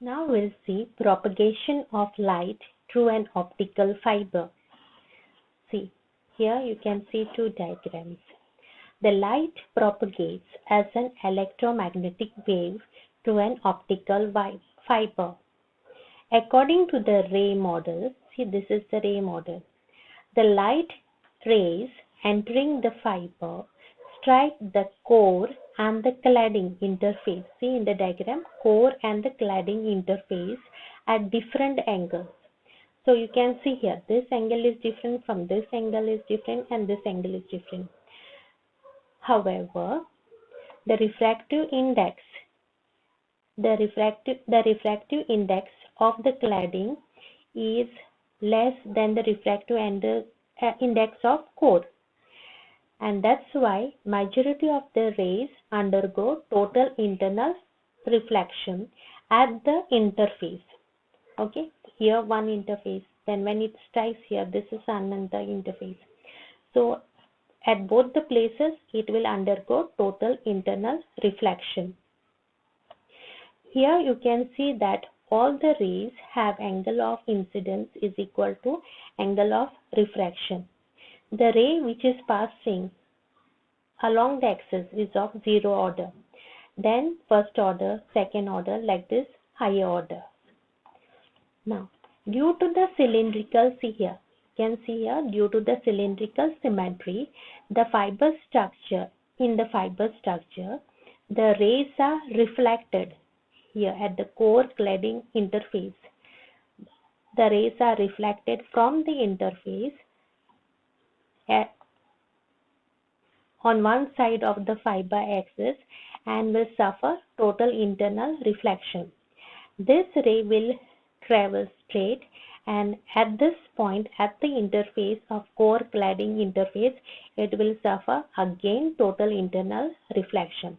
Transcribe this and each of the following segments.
Now we'll see propagation of light through an optical fiber. See, here you can see two diagrams. The light propagates as an electromagnetic wave through an optical fiber. According to the ray model, see this is the ray model. The light rays entering the fiber strike the core and the cladding interface. See in the diagram, core and the cladding interface at different angles. So you can see here, this angle is different from this angle is different and this angle is different. However, the refractive index of the cladding is less than the refractive index of core, and that's why majority of the rays undergo total internal reflection at the interface. Okay, here one interface, then when it strikes here, this is another interface. So at both the places it will undergo total internal reflection. Here you can see that all the rays have angle of incidence is equal to angle of refraction. The ray which is passing along the axis is of zero order, then first order, second order, like this higher order. Now due to the cylindrical, see here, you can see here, due to the cylindrical symmetry, the fiber structure, the rays are reflected here at the core cladding interface. The rays are reflected from the interface on one side of the fiber axis and will suffer total internal reflection. This ray will travel straight, and at this point at the interface of core cladding interface, it will suffer again total internal reflection.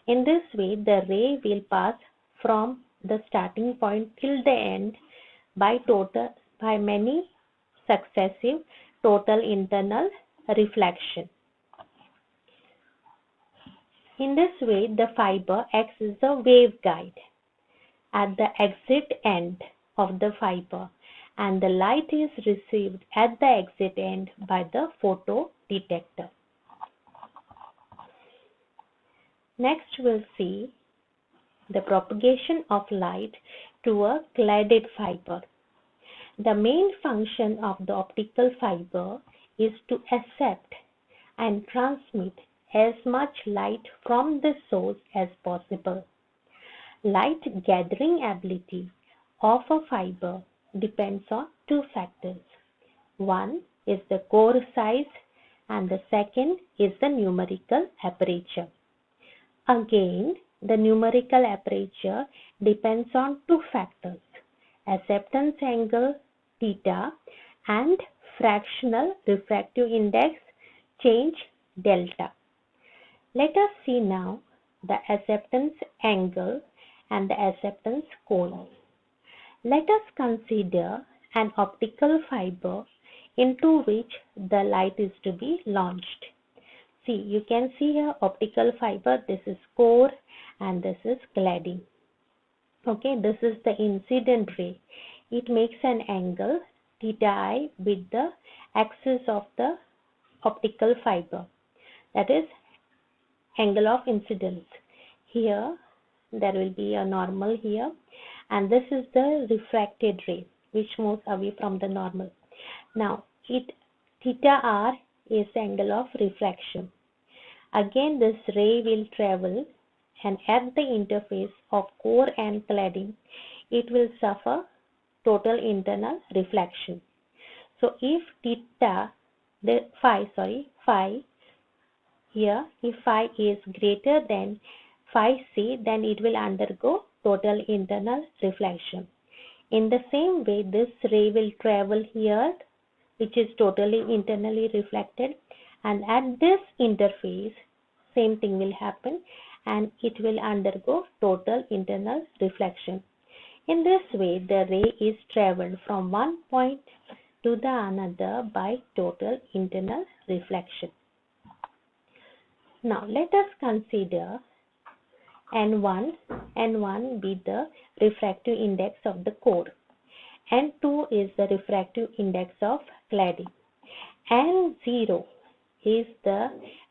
In this way, the ray will pass from the starting point till the end by many successive total internal reflection. In this way, the fiber acts as a waveguide at the exit end of the fiber, and the light is received at the exit end by the photo detector. Next we'll see the propagation of light to a cladded fiber. The main function of the optical fiber is to accept and transmit as much light from the source as possible. Light gathering ability of a fiber depends on two factors. One is the core size and the second is the numerical aperture. Again, the numerical aperture depends on two factors: acceptance angle theta and fractional refractive index change delta. Let us see now the acceptance angle and the acceptance cone. Let us consider an optical fiber into which the light is to be launched. See, you can see here optical fiber, this is core and this is cladding. Okay, this is the incident ray. It makes an angle theta I with the axis of the optical fiber, that is angle of incidence. Here there will be a normal here, and this is the refracted ray which moves away from the normal. Now theta r is angle of refraction. Again this ray will travel, and at the interface of core and cladding it will suffer total internal reflection. So if phi here, if phi is greater than phi c, then it will undergo total internal reflection. In the same way, this ray will travel here, which is totally internally reflected, and at this interface same thing will happen, and it will undergo total internal reflection. In this way, the ray is traveled from one point to the another by total internal reflection. Now let us consider N1, N1 be the refractive index of the core. N2 is the refractive index of cladding. N0 is the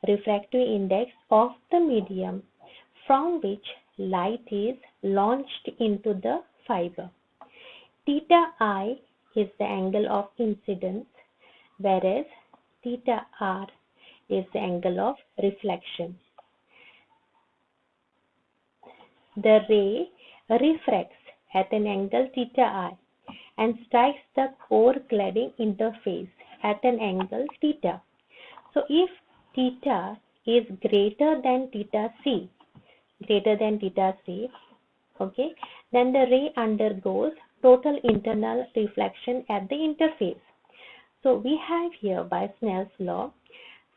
refractive index of the medium from which light is launched into the fiber. Theta I is the angle of incidence, whereas theta R is the angle of reflection. The ray refracts at an angle theta I and strikes the core cladding interface at an angle theta. So if theta is greater than theta C, okay, then the ray undergoes total internal reflection at the interface. So we have here by Snell's law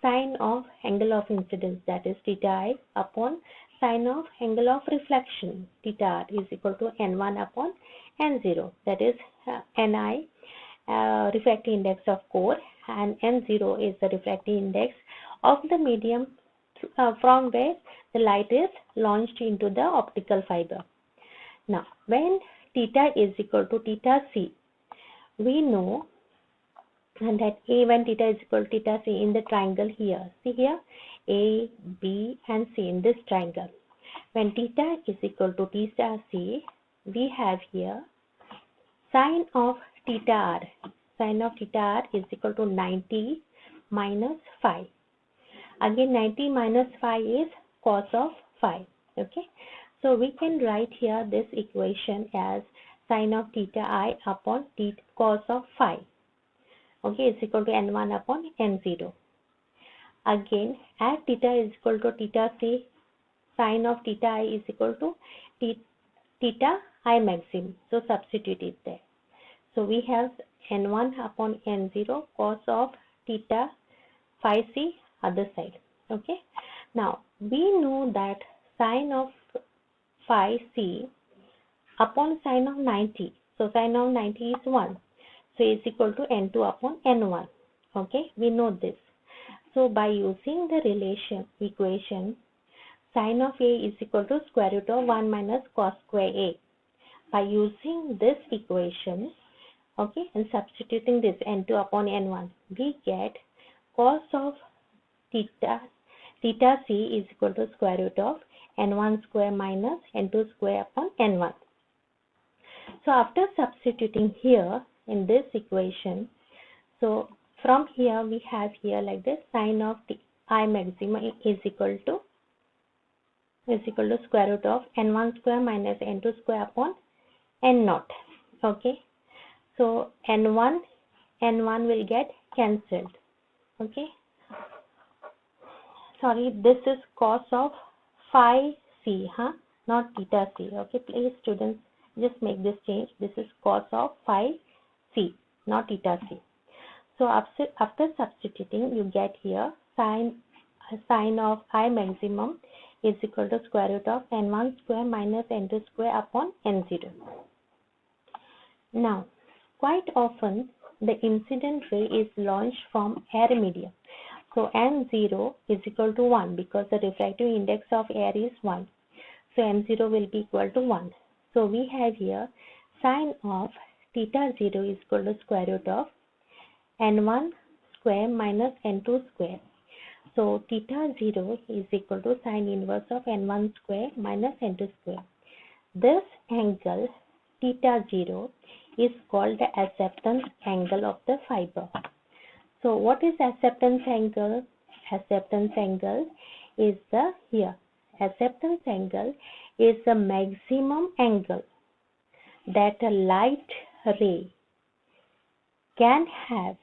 sine of angle of incidence, that is theta I, upon sine of angle of reflection theta R is equal to N1 upon N0, that is Ni refractive index of core, and N0 is the refractive index of the medium from where the light is launched into the optical fiber. Now, when theta is equal to theta C, we know that when theta is equal to theta C in the triangle here, see here, A, B and C in this triangle. When theta is equal to theta C, we have here sine of theta R. Sine of theta R is equal to 90 minus phi. Again 90 minus phi is cos of phi. Okay. So we can write here this equation as sine of theta I upon cos of phi. Okay, it's equal to N1 upon N0. Again, as theta is equal to theta C, sine of theta I is equal to theta I maximum. So substitute it there. So we have N1 upon N0 cos of theta phi C other side. Okay. Now we know that sine of phi C upon sine of 90. So sine of 90 is 1. So is equal to N2 upon N1. Okay. We know this. So by using the equation, sine of A is equal to square root of 1 minus cos square A. By using this equation, okay, and substituting this N2 upon N1, we get cos of theta C is equal to square root of N1 square minus N2 square upon N1. So after substituting here in this equation, so from here we have here like this, sine of I maxima is equal to square root of N1 square minus N2 square upon N0. Okay. So N1 will get cancelled. Okay. Sorry, this is cos of phi C, not theta C. Okay, please students, just make this change. This is cos of phi C, not theta C. So after substituting, you get here sine of I maximum is equal to square root of N1 square minus N2 square upon N0. Now, quite often the incident ray is launched from air medium. So N0 is equal to 1 because the refractive index of air is 1. So M0 will be equal to 1. So we have here sine of theta 0 is equal to square root of N1 square minus N2 square. So theta 0 is equal to sine inverse of N1 square minus N2 square. This angle theta 0 is called the acceptance angle of the fiber. So what is acceptance angle? Acceptance angle is acceptance angle is the maximum angle that a light ray can have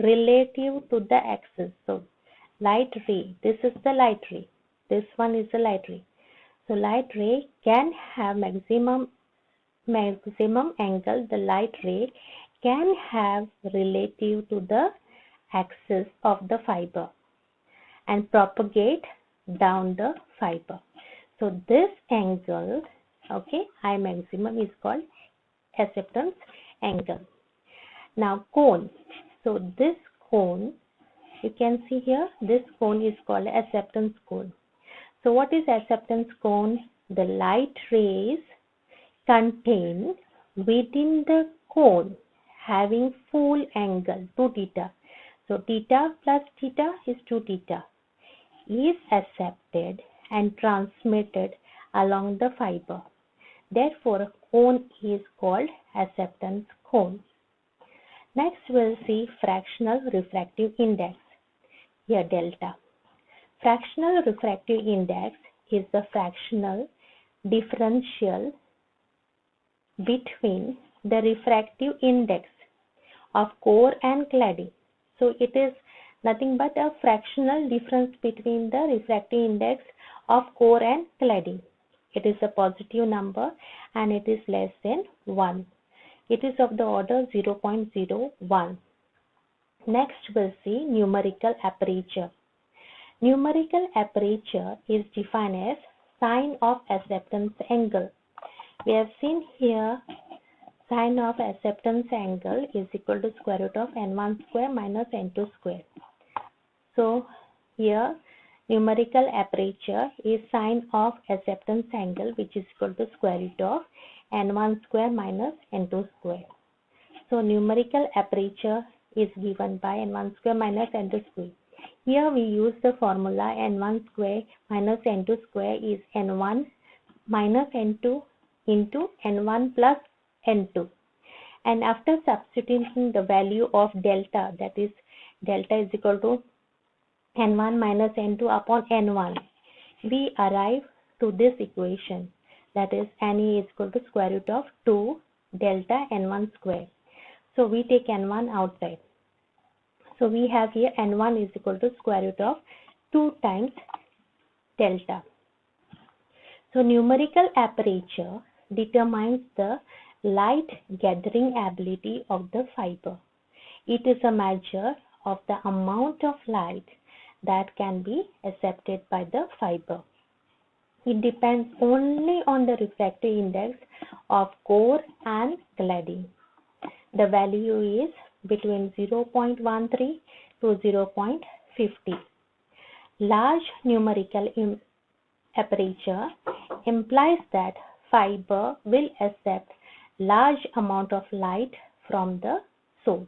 relative to the axis. So light ray, this is the light ray, this one is the light ray. So light ray can have maximum angle the light ray can have relative to the axis of the fiber and propagate down the fiber. So this angle, okay, I maximum is called acceptance angle. Now cone. So this cone, you can see here, this cone is called acceptance cone. So what is acceptance cone? the light rays contained within the cone having full angle 2 theta. So theta plus theta is 2 theta is accepted and transmitted along the fiber. Therefore, a cone is called acceptance cone. Next, we'll see fractional refractive index. Here, delta. Fractional refractive index is the fractional differential between the refractive index of core and cladding. So, it is nothing but a fractional difference between the refractive index of core and cladding. It is a positive number and it is less than 1. It is of the order 0.01. Next, we'll see numerical aperture. Numerical aperture is defined as sine of acceptance angle. We have seen here sine of acceptance angle is equal to square root of n1 square minus n2 square. So here numerical aperture is sine of acceptance angle, which is equal to square root of n1 square minus n2 square. So numerical aperture is given by n1 square minus n2 square. Here we use the formula n1 square minus n2 square is n1 minus n2 into n1 plus n2. And after substituting the value of delta, that is delta is equal to n1 minus n2 upon n1, we arrive to this equation, that is n is equal to square root of 2 delta n1 square. So we take n1 outside. So we have here n1 is equal to square root of 2 times delta. So numerical aperture determines the light gathering ability of the fiber. It is a measure of the amount of light that can be accepted by the fiber. It depends only on the refractive index of core and cladding. The value is between 0.13 to 0.50. Large numerical aperture implies that fiber will accept large amount of light from the source.